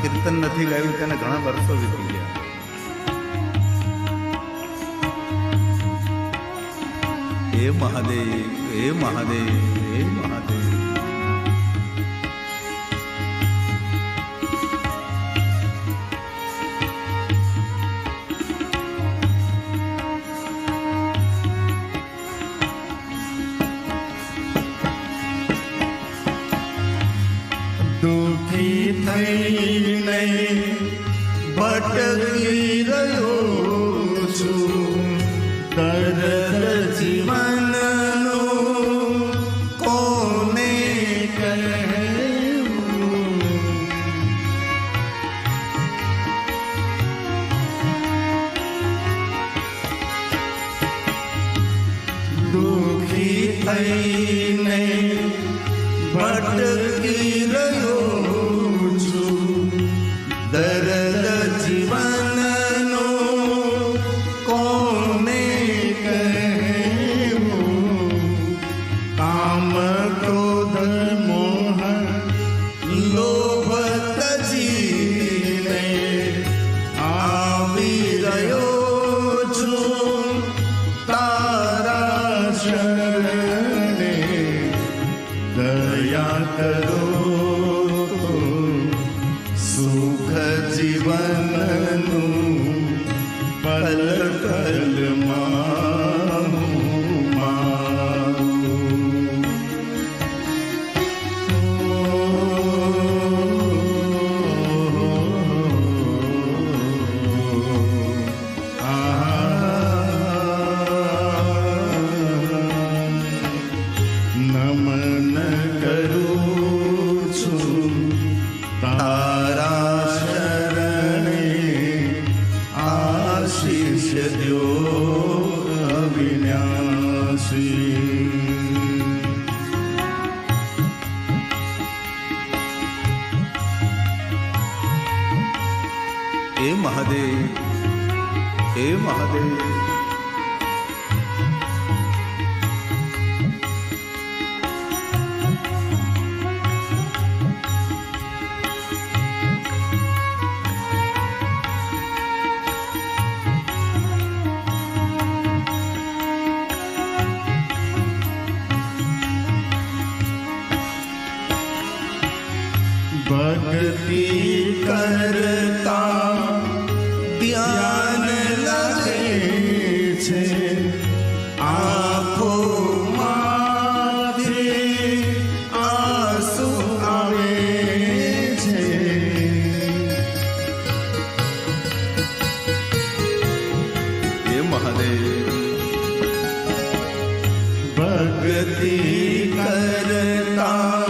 કીર્તન નથી ગાયું તેને ઘણા વર્ષો વીતી ગયા. હે મહાદેવ, હે મહાદેવ, હે મહાદેવ. દુઃખી થઈને ભટકી રહ્યો છું, દર્દ જીવનનું કોને કહેવું. દુઃખી થઈને ભટકી રહ્યો છું, દર્દ જીવનનું કોને કહેવું. કામ ક્રોધ મોહ લોભ તજીને આવી રહ્યો છું તારા શરણે. દયા કરો તો સુખ જીવનનું પલ પલમાં મારું. નમન કરું છું તારા શરણે, આશીષ દ્યો અવિનાશી. હે મહાદેવ, હે મહાદેવ. ભક્તિ કરતા ધ્યાન લાગે છે, આંખોમાંથી આંસુ આવે છે. હે મહાદેવ. ભક્તિ કરતા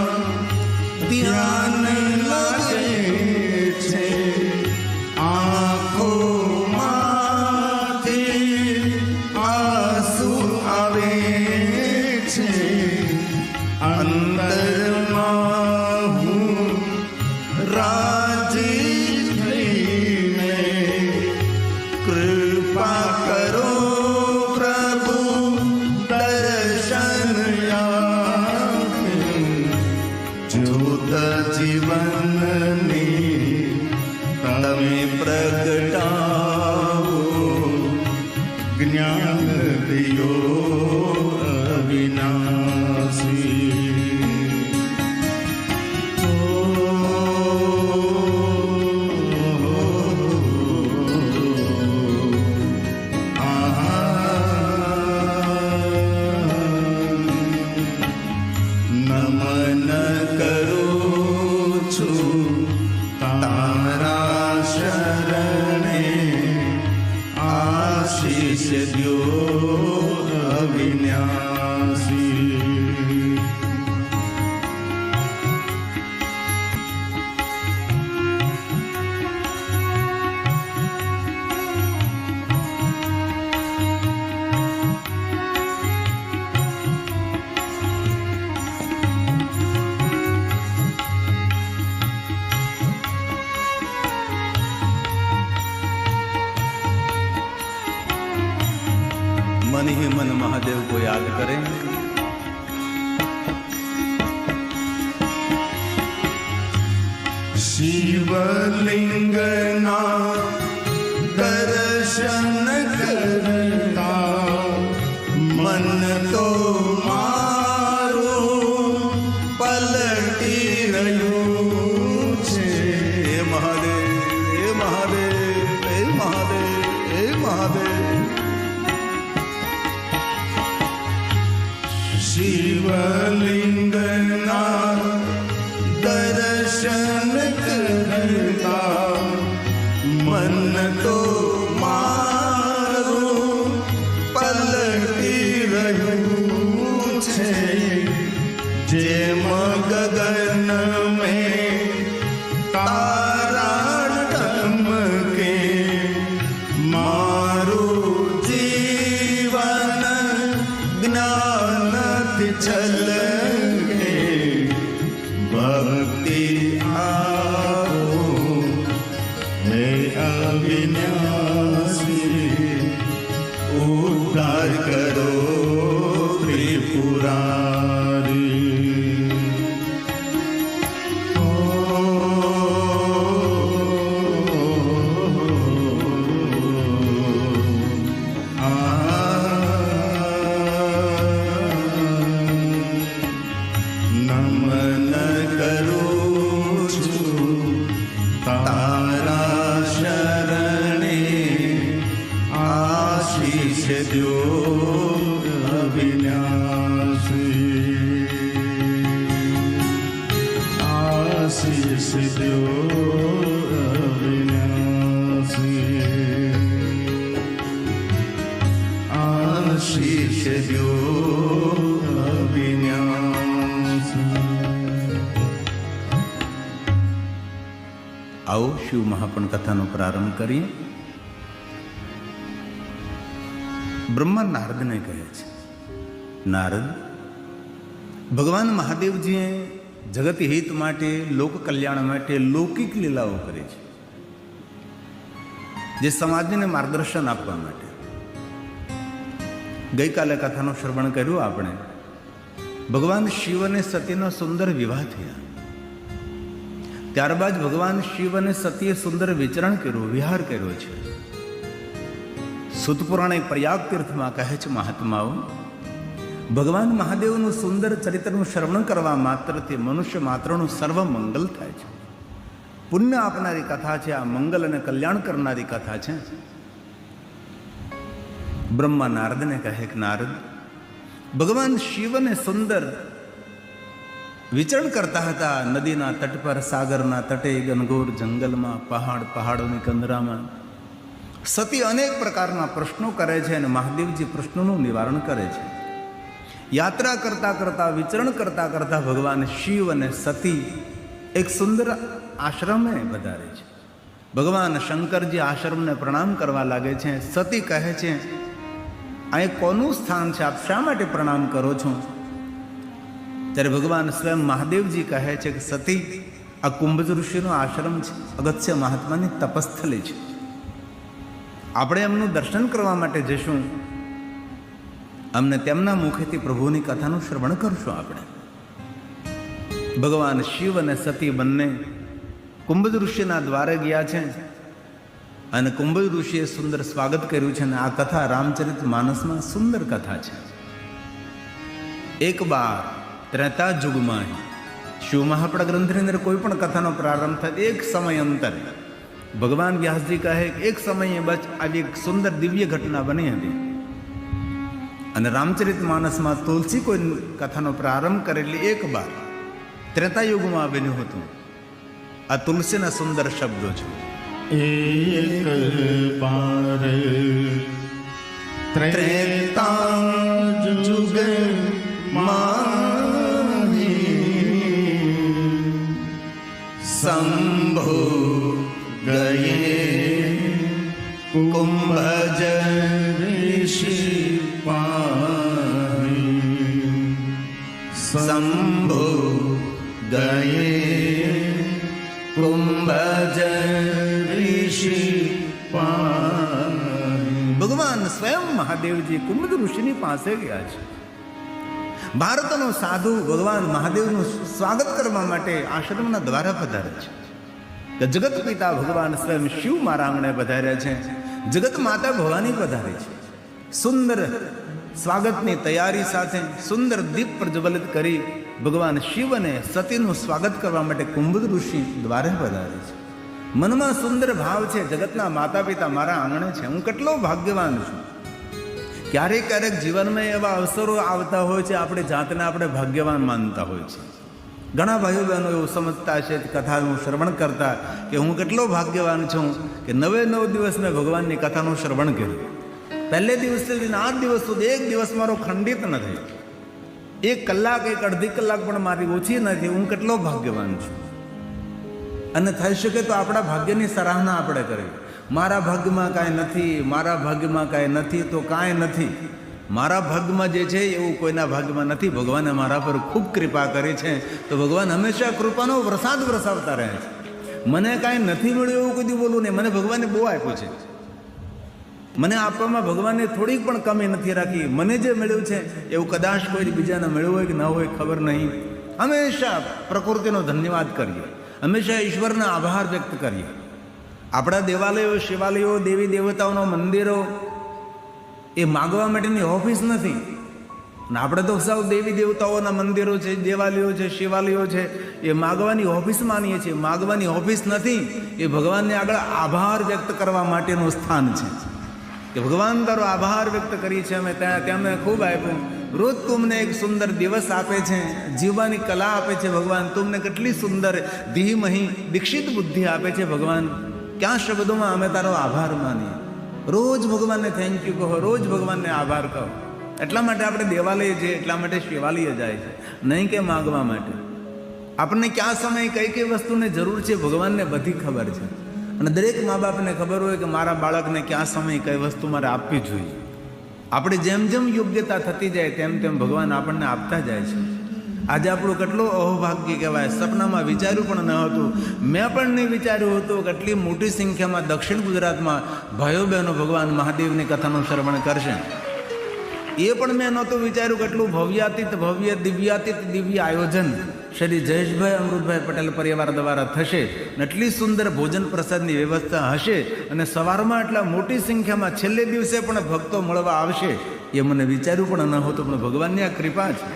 ધ્યાન લાગે છે, આંખોમાંથી આંસુ આવે છે. અંતરમાં હું રાજી થઈને કૃપા કરો પ્રભુ, દર્શન જ્યોત જીવનની તમે પ્રગટાવો, જ્ઞાન દિયો અવિનાશી. નમન કરું છું તારા શરણે, આશીષ દ્યો અવિનાશી. मन ही मन महादेव को याद करें, શિવલિંગના દર્શન કરતા મન તો મારું પલટી રહ્યું છે. હે મહાદેવ, હે મહાદેવ, હે મહાદેવ, હે મહાદેવ. શિવલિંગના દર્શન કરતા મન તો મારું પલટી રહ્યું છે. જેમ ગગન મેં તારા ટમકે મારું જીવન જ્ઞાનથી છલકે. ભક્તિ આપો હે અવિનાશી ઉદ્ધાર કરો ત્રિપુરારી. નમન કરું છું તારા શરણે. આશીષ દો અવિનાશી આશીષ દ્યો અવિનાશી આશીષ દો આવો શિવ મહાપણ કથાનો પ્રારંભ કરીએ. બ્રહ્મા નારદને કહે છે, નારદ, ભગવાન મહાદેવજીએ જગત હિત માટે, લોક કલ્યાણ માટે લૌકિક લીલાઓ કરી છે, જે સમાજને માર્ગદર્શન આપવા માટે. ગઈકાલે કથાનું શ્રવણ કર્યું આપણે. ભગવાન શિવ અને સતીનો સુંદર વિવાહ થયા. ત્યારબાદ ભગવાન શિવ અને સતીએ સુંદર વિચરણ કર્યું, વિહાર કર્યો છે. સુતપુરાણે પ્રયાગ તીર્થમાં કહે છે મહાત્માઓ, ભગવાન મહાદેવનું સુંદર ચરિત્રનું શ્રવણ કરવા માત્રથી મનુષ્ય માત્રનું સર્વ મંગલ થાય છે. પુણ્ય આપનારી કથા છે આ, મંગલ અને કલ્યાણ કરનારી કથા છે. બ્રહ્મા નારદને કહે કે નારદ, ભગવાન શિવને સુંદર વિચરણ કરતા હતા નદીના તટ પર, સાગરના તટે, ઘનઘોર જંગલમાં, પહાડોની કંદરામાં. સતી અનેક પ્રકારના પ્રશ્નો કરે છે અને મહાદેવજી પ્રશ્નોનું નિવારણ કરે છે. યાત્રા કરતા કરતા, વિચરણ કરતા કરતા ભગવાન શિવ અને સતી એક સુંદર આશ્રમે વધારે છે. ભગવાન શંકરજી આશ્રમને પ્રણામ કરવા લાગે છે. સતી કહે છે, અહીં કોનું સ્થાન છે, આપ શા માટે પ્રણામ કરો છો? ત્યારે ભગવાન સ્વયં મહાદેવજી કહે છે કે સતી, આ કુંભજ ઋષિનો આશ્રમ છે, અગત્ય મહાત્માની તપસ્થલી છે. આપણે એમનું દર્શન કરવા માટે જઈશું, અમને તેમના મુખેથી પ્રભુની કથાનું શ્રવણ કરશું. આપણે ભગવાન શિવ અને સતી બંને કુંભજ ઋષિના દ્વારે ગયા છે અને કુંભજ ઋષિએ સુંદર સ્વાગત કર્યું છે. અને આ કથા રામચરિત માનસમાં સુંદર કથા છે. એક બાર ત્રેતા યુગમાં શિવ મહાપણ ગ્રંથની અંદર કોઈ પણ કથાનો પ્રારંભ થાય એક સમય અંતર. ભગવાન વ્યાસજી કહે કે એક સમયે બસ આવી એક સુંદર દિવ્ય ઘટના બની હતી. અને રામચરિત માનસમાં તુલસી કોઈ કથાનો પ્રારંભ કરેલી એક બાર ત્રેતાયુગમાં બન્યું હતું. આ તુલસીના સુંદર શબ્દો છે. એક બાર ત્રેતા યુગ શંભો ગયે કુંભજ ઋષિ પાહી શંભો ગયે કુંભજ ઋષિ પાહી. ભગવાન સ્વયં મહાદેવજી કુંભજ ઋષિની પાસે ગયા છે. ભારતનો સાધુ ભગવાન મહાદેવનું સ્વાગત કરવા માટે આશ્રમના દ્વારા પધારે છે. કે જગત પિતા ભગવાન સ્વયં શિવ મારા આંગણે પધાર્યા છે, જગત માતા ભવાની પધારી છે. સુંદર સ્વાગતની તૈયારી સાથે સુંદર દીપ પ્રજ્વલિત કરી ભગવાન શિવ અને સતીનું સ્વાગત કરવા માટે કુંભદ ઋષિ દ્વારે પધારે છે. મનમાં સુંદર ભાવ છે, જગતના માતા પિતા મારા આંગણે છે, હું કેટલો ભાગ્યવાન છું. ક્યારેક ક્યારેક જીવનમાં એવા અવસરો આવતા હોય છે, આપણે જાતને આપણે ભાગ્યવાન માનતા હોય છે. ઘણા ભાઈઓ બહેનો એવું સમજતા છે, કથાનું શ્રવણ કરતા કે હું કેટલો ભાગ્યવાન છું કે 9 દિવસ મેં ભગવાનની કથાનું શ્રવણ કર્યું. પહેલે દિવસથી 8 દિવસ સુધી એક દિવસ મારો ખંડિત ન થયો, 1 કલાક 1 અડધી કલાક પણ મારી ઓછી નથી. હું કેટલો ભાગ્યવાન છું. અને થઈ શકે તો આપણા ભાગ્યની સરાહના આપણે કરવી. મારા ભાગ્યમાં કાંઈ નથી, મારા ભાગ્યમાં કાંઈ નથી તો કાંઈ નથી. મારા ભાગ્યમાં જે છે એવું કોઈના ભાગ્યમાં નથી. ભગવાને મારા પર ખૂબ કૃપા કરી છે, તો ભગવાન હંમેશા કૃપાનો વરસાદ વરસાવતા રહે છે. મને કાંઈ નથી મળ્યું એવું કદી બોલું નહીં. મને ભગવાને બહુ આપ્યું છે. મને આપવામાં ભગવાને થોડીક પણ કમી નથી રાખી. મને જે મળ્યું છે એવું કદાચ કોઈ બીજાને મળ્યું હોય કે ન હોય ખબર નહીં. હંમેશા પ્રકૃતિનો ધન્યવાદ કરીએ, હંમેશા ઈશ્વરના આભાર વ્યક્ત કરીએ. આપણા દેવાલયો, શિવાલયો, દેવી દેવતાઓનો મંદિરો એ માગવા માટેની ઓફિસ નથી. અને આપણે તો સૌ દેવી દેવતાઓના મંદિરો છે, દેવાલયો છે, શિવાલયો છે, એ માગવાની ઓફિસ માનીએ છીએ. માગવાની ઓફિસ નથી, એ ભગવાનને આગળ આભાર વ્યક્ત કરવા માટેનું સ્થાન છે. કે ભગવાન તારો આભાર વ્યક્ત કરી છે અમે, તેમને ખૂબ આપ્યું. રોજ તુમને એક સુંદર દિવસ આપે છે, જીવવાની કલા આપે છે ભગવાન. તુમને કેટલી સુંદર ધીમહી દીક્ષિત બુદ્ધિ આપે છે ભગવાન. ક્યાં શબ્દોમાં અમે તારો આભાર માનીએ. રોજ ભગવાનને થેન્ક યુ કહો, રોજ ભગવાનને આભાર કહો. એટલા માટે આપણે દેવાલય જઈએ, એટલા માટે શિવાલય જાય છે, નહીં કે માગવા માટે. આપણને કયા સમયે કઈ કઈ વસ્તુની જરૂર છે ભગવાનને બધી ખબર છે. અને દરેક મા બાપને ખબર હોય કે મારા બાળકને કયા સમયે કઈ વસ્તુ મારે આપવી જોઈએ. આપણે જેમ જેમ યોગ્યતા થતી જાય તેમ તેમ ભગવાન આપણને આપતા જાય છે. આજે આપણું કેટલું અહોભાગ્ય કહેવાય. સપનામાં વિચાર્યું પણ ન હતું, મેં પણ નહીં વિચાર્યું હતું કે આટલી મોટી સંખ્યામાં દક્ષિણ ગુજરાતમાં ભાઈઓ બહેનો ભગવાન મહાદેવની કથાનું શ્રવણ કરશે. એ પણ મેં નહોતું વિચાર્યું કે એટલું ભવ્યાતીત ભવ્ય દિવ્યાતીત દિવ્ય આયોજન શ્રી જયેશભાઈ અમૃતભાઈ પટેલ પરિવાર દ્વારા થશે. એટલી સુંદર ભોજન પ્રસાદની વ્યવસ્થા હશે અને સવારમાં એટલા મોટી સંખ્યામાં છેલ્લે દિવસે પણ ભક્તો મળવા આવશે, એ મને વિચાર્યું પણ ન હતું. પણ ભગવાનની આ કૃપા છે.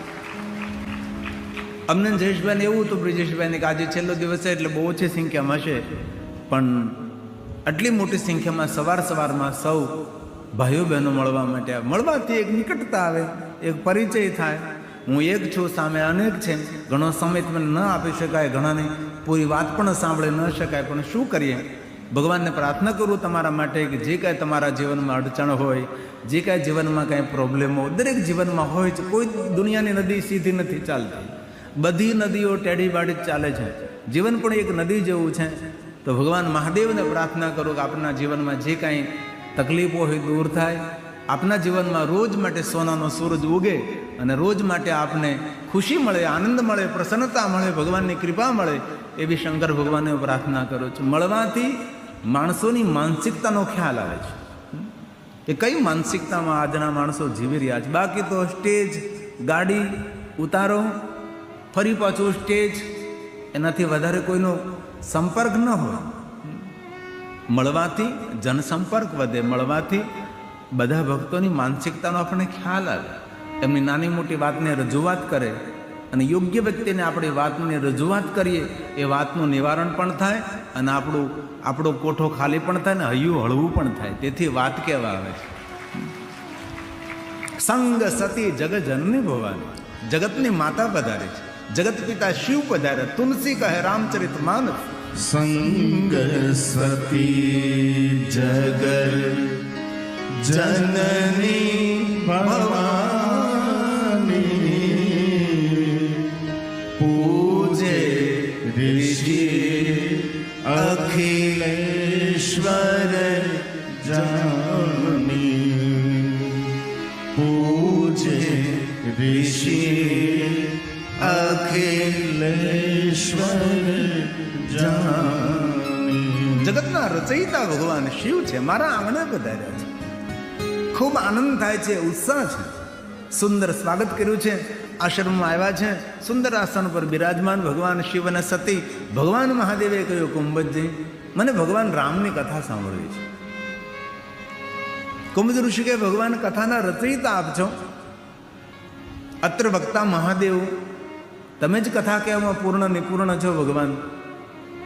અમને જયેશભાઈને એવું હતું, બ્રિજેશભાઈને, કે આજે છેલ્લો દિવસ છે એટલે બહુ ઓછી સંખ્યામાં હશે. પણ આટલી મોટી સંખ્યામાં સવારમાં સૌ ભાઈઓ બહેનો મળવા માટે આવે. મળવાથી એક નિકટતા આવે, એક પરિચય થાય. હું એક છું, સામે અનેક છે. ઘણો સમય તમને ન આપી શકાય, ઘણાની પૂરી વાત પણ સાંભળી ન શકાય. પણ શું કરીએ? ભગવાનને પ્રાર્થના કરું તમારા માટે કે જે કાંઈ તમારા જીવનમાં અડચણ હોય, જે કાંઈ જીવનમાં કાંઈ પ્રોબ્લેમ હોય, દરેક જીવનમાં હોય છે. કોઈ દુનિયાની નદી સીધી નથી ચાલતી, બધી નદીઓ ટેઢી બાળી જ ચાલે છે. જીવન પણ એક નદી જેવું છે. તો ભગવાન મહાદેવને પ્રાર્થના કરું કે આપના જીવનમાં જે કાંઈ તકલીફો હોય દૂર થાય. આપના જીવનમાં રોજ માટે સોનાનો સૂરજ ઉગે અને રોજ માટે આપને ખુશી મળે, આનંદ મળે, પ્રસન્નતા મળે, ભગવાનની કૃપા મળે, એવી શંકર ભગવાનને પ્રાર્થના કરું છું. મળવાથી માણસોની માનસિકતાનો ખ્યાલ આવે છે કે કઈ માનસિકતામાં આજના માણસો જીવી રહ્યા છે. બાકી તો સ્ટેજ, ગાડી, ઉતારો, ફરી પાછું સ્ટેજ, એનાથી વધારે કોઈનો સંપર્ક ન હોય. મળવાથી જનસંપર્ક વધે, મળવાથી બધા ભક્તોની માનસિકતાનો આપણને ખ્યાલ આવે. એમની નાની મોટી વાતને રજૂઆત કરે અને યોગ્ય વ્યક્તિને આપણી વાતની રજૂઆત કરીએ, એ વાતનું નિવારણ પણ થાય અને આપણો કોઠો ખાલી પણ થાય ને હૈયું હળવું પણ થાય. તેથી વાત કહેવા આવે છે સંગ સતી જગજનની ભવાની. જગતની માતા પધારે છે, જગત પિતા શિવ પધારે. તુલસી કહે રામચરિત માનસ. સંગ સતી જગ જનની ભવાની, પૂજે ઋષિ અખિલેશ્વર જાની, પૂજે ઋષિ અખિલેશ્વર જાની. જગતના રચયિતા ભગવાન શિવ છે, મારા આંગણે પધાર્યા છે. ખૂબ આનંદ થાય છે, ઉત્સાહ છે. સુંદર સ્વાગત કર્યું છે. આશ્રમમાં આવ્યા છે, સુંદર આસન પર બિરાજમાન ભગવાન શિવ અને સતી. ભગવાન મહાદેવે કહ્યું, કુંભજી, મને ભગવાન રામની કથા સાંભળવી છે. કુંભજ ઋષિ કે, ભગવાન કથાના રચયિતા આપ છો, અત્ર વક્તા મહાદેવ, તમે જ કથા કહેવામાં પૂર્ણ નિપૂર્ણ છો ભગવાન.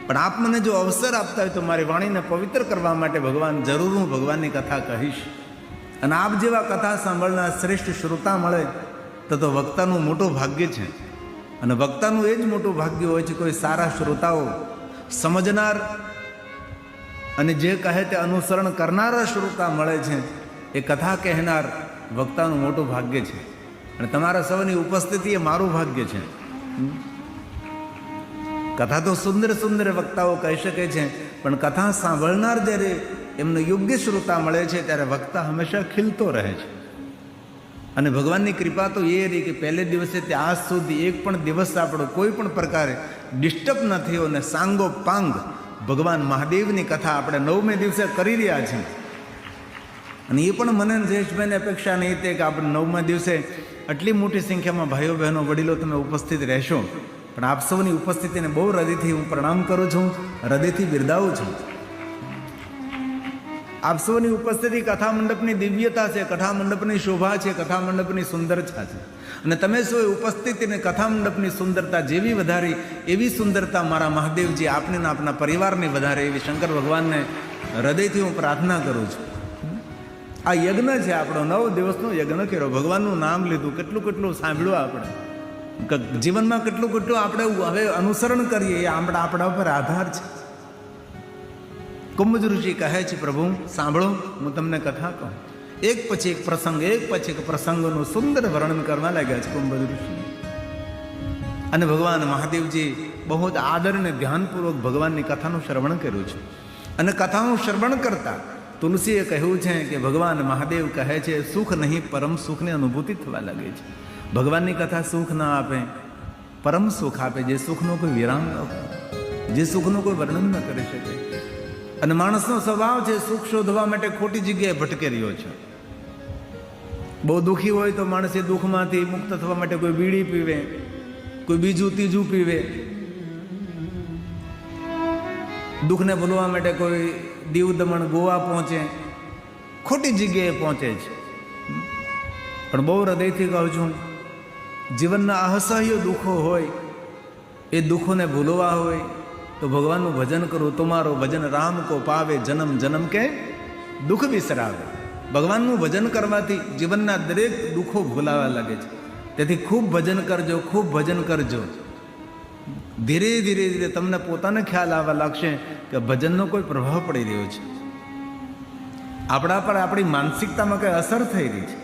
પણ આપ મને જો અવસર આપતા હોય તો મારી વાણીને પવિત્ર કરવા માટે ભગવાન જરૂર હું ભગવાનની કથા કહીશ. અને આપ જેવા કથા સાંભળનાર શ્રેષ્ઠ શ્રોતા મળે તો વક્તાનું મોટું ભાગ્ય છે. અને વક્તાનું એ જ મોટું ભાગ્ય હોય છે, કોઈ સારા શ્રોતાઓ, સમજનાર અને જે કહે તે અનુસરણ કરનારા શ્રોતા મળે છે. એ કથા કહેનાર વક્તાનું મોટું ભાગ્ય છે. અને તમારા સૌની ઉપસ્થિતિ એ મારું ભાગ્ય છે. કથા તો સુંદર સુંદર વક્તાઓ કહી શકે છે, પણ કથા સાંભળનાર જ્યારે એમનો યોગ્ય શ્રોતા મળે છે ત્યારે વક્તા હંમેશા ખીલતો રહે છે. અને ભગવાનની કૃપા તો એ રહી કે પહેલે દિવસે તે આજ સુધી એક પણ દિવસ આપણો કોઈ પણ પ્રકારે ડિસ્ટર્બ ન થયો. અને સાંગો પાંગ ભગવાન મહાદેવની કથા આપણે 9મે દિવસે કરી રહ્યા છીએ. અને એ પણ મને જયેશભાઈને અપેક્ષા નહીં હતી કે આપણે 9મા દિવસે આટલી મોટી સંખ્યામાં ભાઈઓ બહેનો વડીલો તમે ઉપસ્થિત રહેશો. પણ આપ સૌની ઉપસ્થિતિને બહુ હૃદયથી હું પ્રણામ કરું છું, હૃદયથી બિરદાવું છું. આપ સૌની ઉપસ્થિતિ કથા મંડપની દિવ્યતા છે, કથા મંડપની શોભા છે, કથા મંડપની સુંદરતા છે. અને તમે સૌ ઉપસ્થિતિને કથા મંડપની સુંદરતા જેવી વધારી એવી સુંદરતા મારા મહાદેવજી આપને આપના પરિવારને વધારે એવી શંકર ભગવાનને હૃદયથી હું પ્રાર્થના કરું છું. આ યજ્ઞ છે આપણો, 9 દિવસનો યજ્ઞ કર્યો, ભગવાનનું નામ લીધું, કેટલું કેટલું સાંભળ્યું આપણે, જીવનમાં કેટલું કેટલું આપણે હવે અનુસરણ કરીએ એ આપણા ઉપર આધાર છે. કુંભજ ઋષિ કહે છે, પ્રભુ સાંભળો, હું તમને કથા કહું. એક પછી એક પ્રસંગનું સુંદર વર્ણન કરવા લાગ્યા છે કુંભજ ઋષિ. અને ભગવાન મહાદેવજી બહુ જ આદર અને ધ્યાનપૂર્વક ભગવાનની કથાનું શ્રવણ કર્યું છે. અને કથાનું શ્રવણ કરતા તુલસીએ કહ્યું છે કે ભગવાન મહાદેવ કહે છે, સુખ નહીં પરમ સુખની અનુભૂતિ થવા લાગે છે. ભગવાનની કથા સુખ ના આપે, પરમ સુખ આપે, જે સુખનો કોઈ વિરામ ન હોય, જે સુખનું કોઈ વર્ણન ન કરી શકે. અને માણસનો સ્વભાવ છે સુખ શોધવા માટે ખોટી જગ્યાએ ભટકી રહ્યો છે. બહુ દુઃખી હોય તો માણસ એ દુઃખમાંથી મુક્ત થવા માટે કોઈ બીડી પીવે, કોઈ બીજું ત્રીજું પીવે. દુઃખને ભૂલવા માટે કોઈ દીવ દમણ ગોવા પહોંચે, ખોટી જગ્યાએ પહોંચે છે. પણ બહુ હૃદયથી કહું છું, જીવનના અસહ્ય દુઃખો હોય, એ દુઃખોને ભૂલવા હોય તો ભગવાનનું ભજન કરું. તમારો ભજન રામ કો પાવે, જન્મ જન્મ કે દુઃખ બિસરાવે. ભગવાનનું ભજન કરવાથી જીવનના દરેક દુઃખો ભૂલાવા લાગે છે. તેથી ખૂબ ભજન કરજો, ખૂબ ભજન કરજો. ધીરે ધીરે ધીરે તમને પોતાને ખ્યાલ આવવા લાગશે કે ભજનનો કોઈ પ્રભાવ પડી રહ્યો છે. આપણા પર આપણી માનસિકતામાં કંઈ અસર થઈ રહી છે.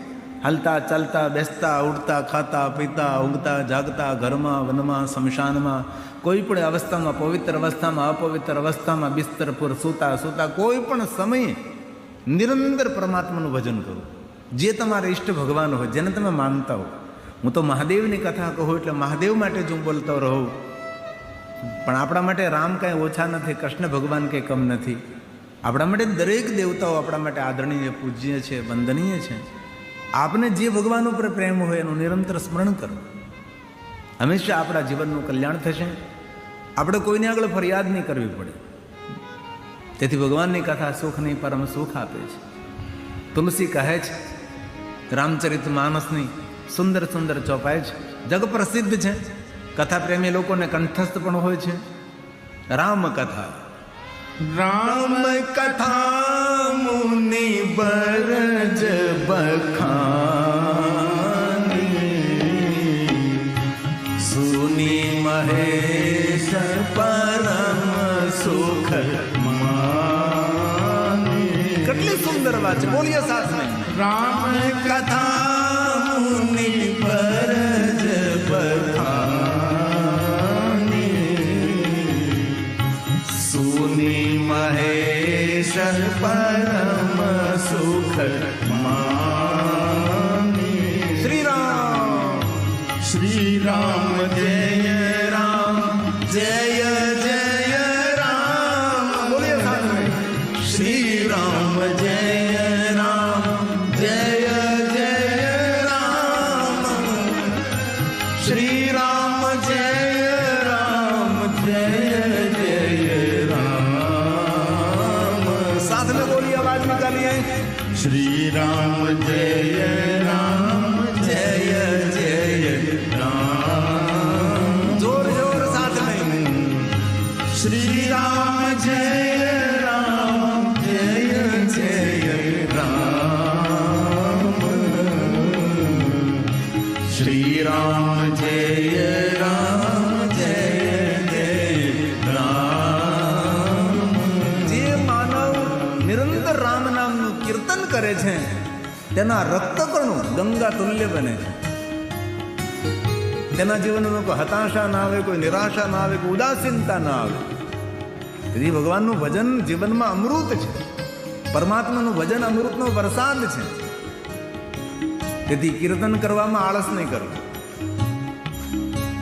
હલતા ચાલતા, બેસતા ઉઠતા, ખાતા પીતા, ઊંઘતા જાગતા, ઘરમાં વનમાં સ્મશાનમાં, કોઈ પણ અવસ્થામાં, પવિત્ર અવસ્થામાં, અપવિત્ર અવસ્થામાં, બિસ્તર પર સૂતા સૂતા, કોઈ પણ સમયે નિરંતર પરમાત્માનું ભજન કરો. જે તમારા ઈષ્ટ ભગવાન હોય, જેને તમે માનતા હો. હું તો મહાદેવની કથા કહું એટલે મહાદેવ માટે જ હું બોલતો રહું. પણ આપણા માટે રામ કાંઈ ઓછા નથી, કૃષ્ણ ભગવાન કંઈ કમ નથી. આપણા માટે દરેક દેવતાઓ આપણા માટે આદરણીય, પૂજ્ય છે, વંદનીય છે. આપને જે ભગવાન ઉપર પ્રેમ હોય એનું નિરંતર સ્મરણ કરો. હંમેશા આપણા જીવનનું કલ્યાણ થશે. આપણે કોઈને આગળ ફરિયાદ નહીં કરવી પડે. તેથી ભગવાનની કથા સુખ નહીં પરમ સુખ આપે છે. તુલસી કહે છે, રામચરિત માનસની સુંદર સુંદર ચોપાઈ છે, જગ પ્રસિદ્ધ છે. કથા પ્રેમી લોકોને કંઠસ્થ પણ હોય છે. રામ કથા, રામ કથા મુનિ બરજ બખાની, સુની મહેશ પરમ સુખ માની. કેટલી સુંદર વાત છે, બોલીએ સાથે. રામ કથા મુનિ બરજ બખાની, સુની મહેશ પરમ સુખ માની. શ્રી રામ, શ્રી રામ જય રામ, જય જય રામ. બોલીએ સાથે. શ્રી રામ જય રામ, જય જય રામ. निकालिए। श्री राम जय राम जय जय राम। जोर जोर साथ में। श्री राम जय राम जय जय राम। श्री राम जय राम जय जय राम। જે માનવ નિરંતર રામ નામનું કીર્તન કરે છે તેના રક્તકણું ગંગા તુલ્ય બને છે. તેના જીવનમાં કોઈ હતાશા ના આવે, કોઈ નિરાશા ના આવે, કોઈ ઉદાસીનતા ના આવે. તેથી ભગવાનનું ભજન જીવનમાં અમૃત છે. પરમાત્માનું ભજન અમૃતનો વરસાદ છે. તેથી કીર્તન કરવામાં આળસ નહીં કરવું,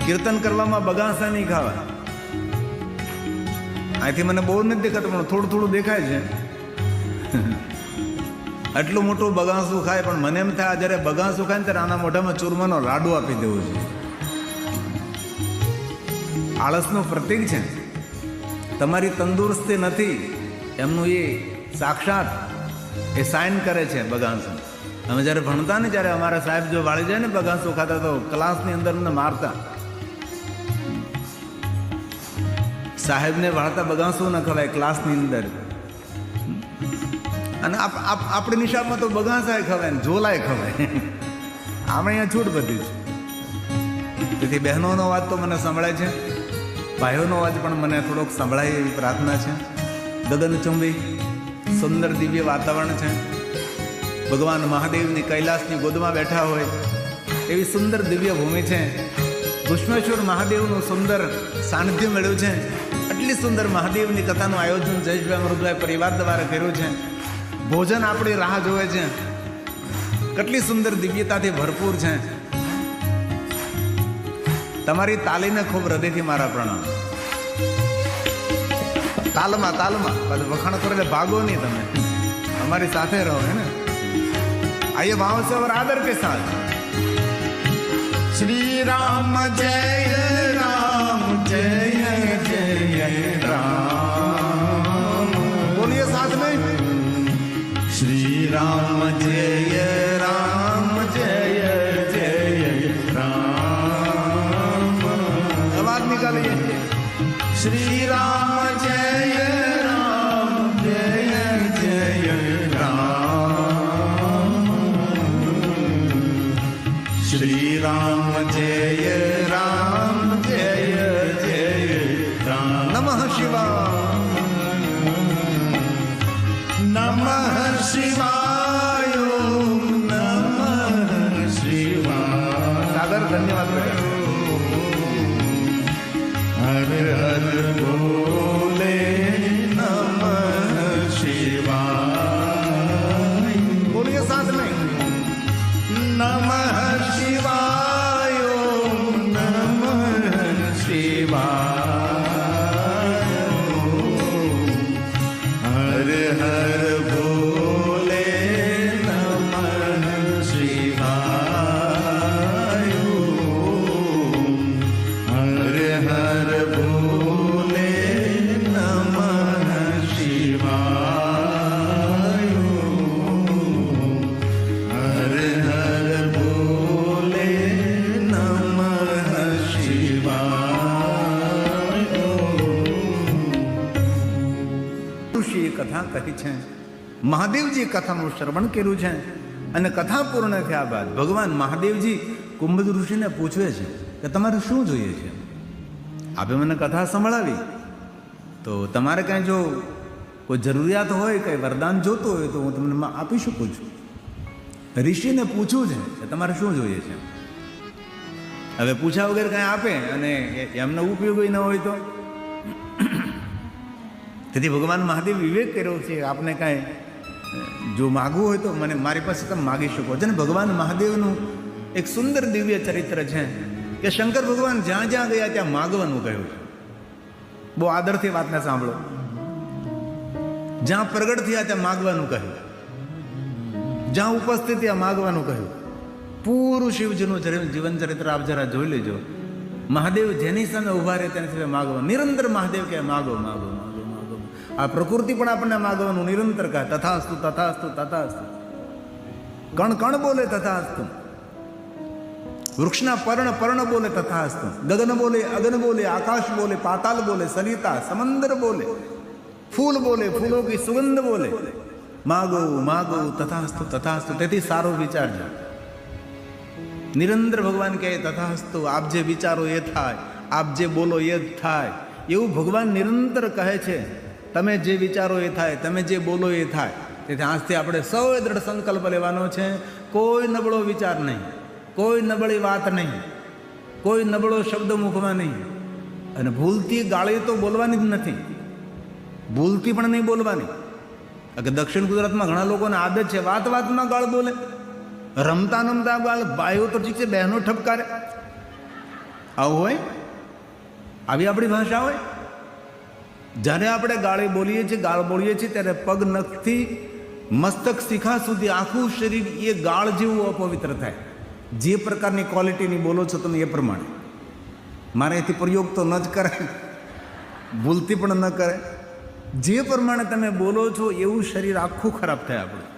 કીર્તન કરવામાં બગાસા નહીં ખાવા. અહીંથી મને બહુ નથી દેખાતું પણ થોડું થોડું દેખાય છે. આટલું મોટું બગાસું ખાય પણ મને એમ થાય જ્યારે બગાસું ખાય ને ત્યારે આના મોઢામાં ચૂરમાનો લાડુ આપી દેવો જોઈએ. આળસનું પ્રતીક છે. તમારી તંદુરસ્તી નથી એમનું એ સાક્ષાત એ સાઇન કરે છે બગાસું. અમે જ્યારે ભણતા ને ત્યારે અમારા સાહેબ જો વાળી જાય ને બગાસું ખાતા તો ક્લાસની અંદર અમને મારતા. સાહેબને વાળતા બગાસું ન ખવાય ક્લાસની અંદર. અને આપણી નિશાળમાં તો બગાસાય ખવાય ને ઝોલાય ખવાય. આપણે અહીંયા છૂટ બધી છે. તેથી બહેનોનો અવાજ તો મને સંભળાય છે, ભાઈઓનો અવાજ પણ મને થોડોક સંભળાય એવી પ્રાર્થના છે. ગગનચુંબી સુંદર દિવ્ય વાતાવરણ છે. ભગવાન મહાદેવની કૈલાસની ગોદમાં બેઠા હોય એવી સુંદર દિવ્ય ભૂમિ છે. ભૂષ્મેશ્વર મહાદેવનું સુંદર સાનિધ્ય મળ્યું છે. આટલી સુંદર મહાદેવની કથાનું આયોજન જયેશભાઈ અમૃતભાઈ પરિવાર દ્વારા કર્યું છે. ભોજન આપણી રાહ જોવે છે. કેટલી સુંદર દિવ્યતાથી ભરપૂર છે. તમારી તાલીને ખૂબ હૃદયથી મારા પ્રણામ. તાલમાં તાલમાં વખાણ કરો એટલે ભાગો નહીં, તમે અમારી સાથે રહો. હે ને आइए भाव से और आदर के साथ श्री राम जय राम जय जय राम। बोलिए साथ में श्री राम जय राम जय जय राम। आवाज निकालिए। श्री राम जय राम जय जय राम। श्री राम जय राम जय जय राम। नमः शिवाय नमः शिवाय नमः शिवाय। सागर धन्यवाद बेटा। हर हर बोले नमः शिवाय। बोलिए साथ में नमः शिवाय नमः शिवाय। हर हर बोले नमः शिवाय। हर हर बोले नमः शिवाय। हर हर बोले नमः शिवाय। ઋષિએ કથા કહી છે, મહાદેવજી કથાનું શ્રવણ કર્યું છે અને કથા પૂર્ણ થયા બાદ ભગવાન મહાદેવજી કુંભજ ઋષિને પૂછવે છે કે તમારે શું જોઈએ છે? આપે મને કથા સંભળાવી, તો તમારે કાંઈ જો કોઈ જરૂરિયાત હોય, કંઈ વરદાન જોતું હોય તો હું તમને આપી શકું છું. ઋષિને પૂછવું છે કે તમારે શું જોઈએ છે. હવે પૂછ્યા વગર કાંઈ આપે અને એમને ઉપયોગી ન હોય તો. તેથી ભગવાન મહાદેવ વિવેક કર્યો છે, આપને કાંઈ જો માગવું હોય તો મને મારી પાસે તમે માગી શકો છો. અને ભગવાન મહાદેવનું એક સુંદર દિવ્ય ચરિત્ર છે કે શંકર ભગવાન જ્યાં જ્યાં ગયા ત્યાં માગવાનું કહ્યું છે. બહુ આદરથી વાતને સાંભળો. જ્યાં પ્રગટ થયા ત્યાં માગવાનું કહ્યું, જ્યાં ઉપસ્થિત ત્યાં માગવાનું કહ્યું. પૂરું શિવજીનું જીવન ચરિત્ર આપ જરા જોઈ લેજો. મહાદેવ જેની સામે ઉભા રહે તેની સામે માગવા, નિરંતર મહાદેવ કે માગો માગો માગો માગો. આ પ્રકૃતિ પણ આપણને માગવાનું નિરંતર કહે તથાસ્તુ તથાસ્તુ તથાસ્તુ. કણ કણ બોલે તથાસ્તુ, વૃક્ષના પર્ણ બોલે તથાસ્તુ, ગગન બોલે અગન બોલે, આકાશ બોલે પાતાલ બોલે, સરિતા સમંદર બોલે, ફૂલ બોલે ફૂલો કી સુગંધ બોલે, માગો માગો તથાસ્તુ તથાસ્તુ. તેથી સારો વિચારજો. નિરંતર ભગવાન કહે તથાસ્તુ, આપ જે વિચારો એ થાય, આપ જે બોલો એ જ થાય. એવું ભગવાન નિરંતર કહે છે. તમે જે વિચારો એ થાય, તમે જે બોલો એ થાય. તેથી આજથી આપણે સૌએ દ્રઢ સંકલ્પ લેવાનો છે. કોઈ નબળો વિચાર નહીં, કોઈ નબળી વાત નહીં, કોઈ નબળો શબ્દ મુખમાં નહીં. અને ભૂલથી ગાળી તો બોલવાની જ નથી, ભૂલથી પણ નહીં બોલવાની. કે દક્ષિણ ગુજરાતમાં ઘણા લોકોને આદત છે વાત વાતમાં ગાળ બોલે, રમતા રમતા ગાળ. ભાઈઓ તો ઠીક છે, બહેનો ઠપકારે. આવું હોય, આવી આપણી ભાષા હોય. જ્યારે આપણે ગાળી બોલીએ છીએ, ગાળ બોલીએ છીએ, ત્યારે પગ નખથી મસ્તક શિખા સુધી આખું શરીર એ ગાળ જેવું અપવિત્ર થાય. જે પ્રકારની ક્વોલિટીની બોલો છો તમે એ પ્રમાણે. મારે એથી પ્રયોગ તો ન જ કરે, ભૂલથી પણ ન કરે. જે પ્રમાણે તમે બોલો છો એવું શરીર આખું ખરાબ થાય આપણું.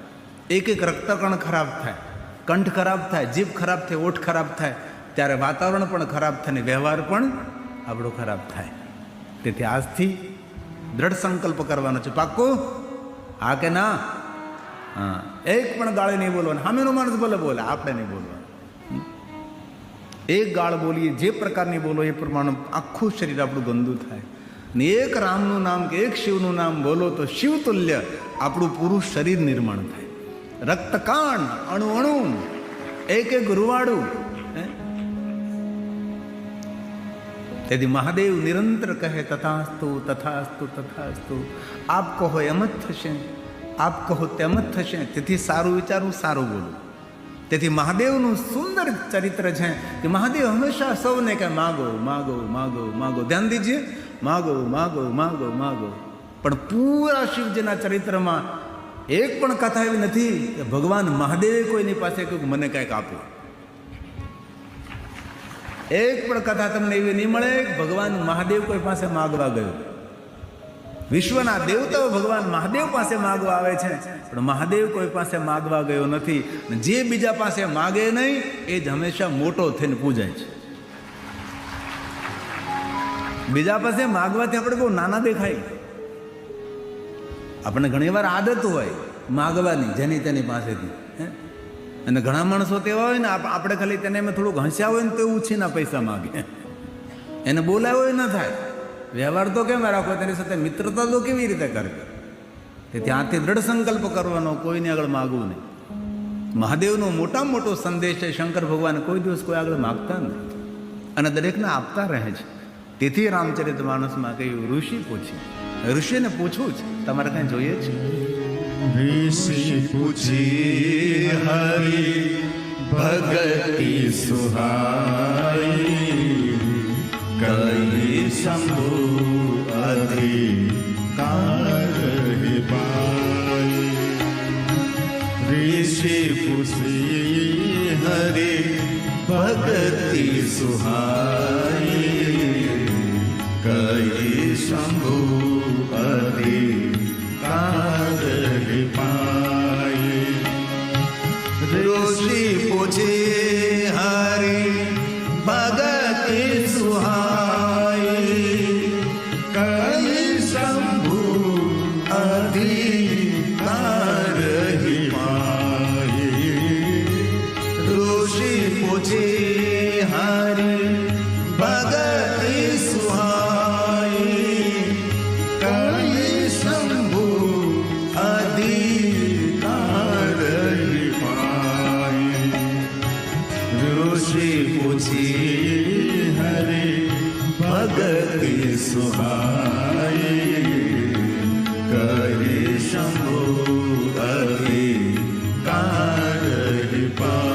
એક એક રક્તકણ ખરાબ થાય, કંઠ ખરાબ થાય, જીભ ખરાબ થાય, ઓઠ ખરાબ થાય. ત્યારે વાતાવરણ પણ ખરાબ થાય ને વ્યવહાર પણ આપણો ખરાબ થાય. તેથી આજથી દ્રઢ સંકલ્પ કરવાનો છે. પાક્કો? હા કે ના? હા. એક પણ ગાળી નહીં બોલવાનું. સામેનો માણસ ભલે બોલે, આપણે નહીં બોલવાનું. એક ગાળ બોલીએ, જે પ્રકારની બોલો એ પ્રમાણે આખું શરીર આપણું ગંદુ થાય. ને એક રામનું નામ કે એક શિવનું નામ બોલો તો શિવતુલ્ય આપણું પૂરું શરીર નિર્માણ થાય. રક્તકાણ અણુ અણુ, એક એક રૂવાડું. તેથી મહાદેવ નિરંતર કહે તથાસ્તુ તથાસ્તુ તથાસ્તુ. આપ કહો એમ જ થશે, આપ કહો તેમ જ થશે. તેથી સારું વિચારવું, સારું બોલવું. તેથી મહાદેવનું સુંદર ચરિત્ર છે કે મહાદેવ હંમેશા સૌને કહે માગો માગો માગો માગો. ધ્યાન દીજીએ, માગો માગો માગો માગો. પણ પૂરા શિવજીના ચરિત્રમાં એક પણ કથા એવી નથી કે ભગવાન મહાદેવે કોઈની પાસે કહ્યું મને કંઈક આપો. એક પણ કથા તમને એવી નહીં મળે કે ભગવાન મહાદેવ કોઈ પાસે માગવા ગયો. વિશ્વના દેવતાઓ ભગવાન મહાદેવ પાસે માગવા આવે છે, પણ મહાદેવ કોઈ પાસે માગવા ગયો નથી. જે બીજા પાસે માગે નહીં એ જ હંમેશા મોટો થઈને પૂજાય છે. બીજા પાસે માગવાથી આપણે બહુ નાના દેખાય. આપણને ઘણી વાર આદત હોય માગવાની જેની તેની પાસેથી. અને ઘણા માણસો તેવા હોય ને, આપણે ખાલી તેને એમ થોડુંક હસ્યા હોય ને તો ઉછીના પૈસા માગે. એને બોલાવ્યો હોય ન થાય. વ્યવહાર તો કેમ રાખો, તેની સાથે મિત્રતા તો કેવી રીતે કરે. તે ત્યાંથી દ્રઢ સંકલ્પ કરવાનો, કોઈને આગળ માગવું નહીં. મહાદેવનો મોટામાં મોટો સંદેશ છે, શંકર ભગવાન કોઈ દિવસ કોઈ આગળ માગતા નથી અને દરેકને આપતા રહે છે. તેથી રામચરિત માનસમાં કહ્યું ઋષિ પૂછી. ઋષિને પૂછવું છે તમારે કઈ જોઈએ છે? ऋषि पूछी हरि भगति सुहाई, कई शंभु अधिकार पाई. ऋषि पूछी हरि भगति सुहाई, कई शंभु अधिकार पाई. ऋषि पूछे हरि भगति सुहाई, कई शंभु अधिकार पाई. ऋषि पूछे हरि भगति सुहाई, कई शंभु अधिकार पाई. ऋषि पूछी हरि भगति सुहाई, कई शंभु अधिकार पाई.